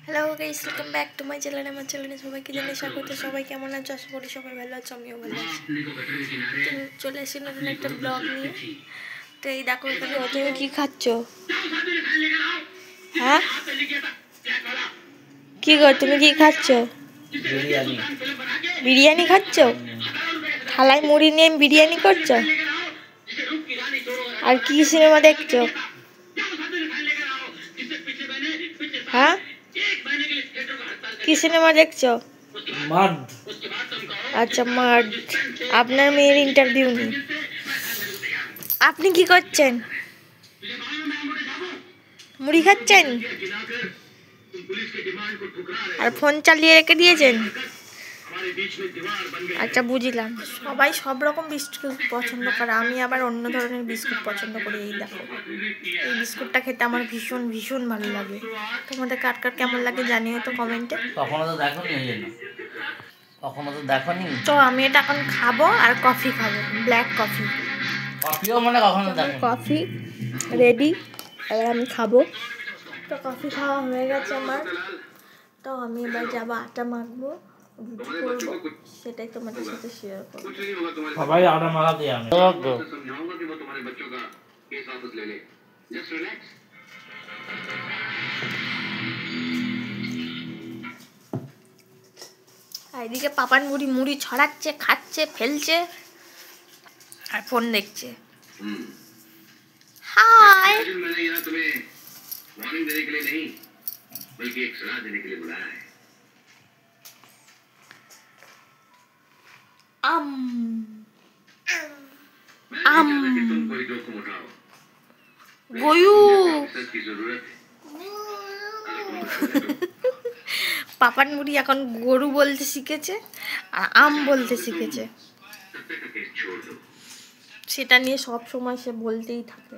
Hello guys, welcome back to my channel. আমার চ্যানেলে সবাইকে জানাই স্বাগত। সবাই কেমন আছো? আশা করি সবাই ভালো আছো, আমিও ভালো আছি। চলে এসেছি নতুন একটা ব্লগ নিয়ে। তো এই দেখো এখানে তুমি কি খাচ্ছ? হ্যাঁ, কি গো তুমি কি খাচ্ছ? বিরিয়ানি খাচ্ছ? থালায় মুড়ি নিয়ে বিরিয়ানি করছো? আর কি সিনেমা দেখছো? হ্যাঁ, কি সিনেমা দেখছো? মাদ। আচ্ছা, মাড। আপনার মেয়ের ইন্টারভিউ নেই। আপনি কি করছেন? মুড়ি খাচ্ছেন আর ফোন চালিয়ে রেখে দিয়েছেন? আচ্ছা, বুঝলাম। সবাই সব রকম বিস্কুট পছন্দ করে, আমি আবার অন্য ধরনের বিস্কুট পছন্দ করি। এই দেখো, এই বিস্কুটটা খেতে আমার ভীষণ ভীষণ ভালো লাগে। তোমাদের কার কার কেমন লাগে জানিও তো কমেন্টে। কখনো তো দেখোনি, এই জন্য কখনো তো দেখোনি। তো আমি এটা এখন খাবো আর কফি খাবো, ব্ল্যাক কফি। কফিও মানে কখনো দেখো। কফি রেডি, এবার আমি খাবো। তো কফি খাওয়া হয়ে গেছে আমার। তো আমি এবার যাবো আটা মাখবো, রুটি করবো, সেটাই তোমাদের সাথে শেয়ার করবো। সবাই আটা মাখাতে আমি আর এদিকে পাপান মুড়ি মুড়ি ছড়াচ্ছে, খাচ্ছে, ফেলছে আর ফোন দেখছে। হাই, আম আম গয়ু। পাপান মুড়ি এখন গরু বলতে শিখেছে আর আম বলতে শিখেছে। সেটা নিয়ে সব সময় সে বলতেই থাকে।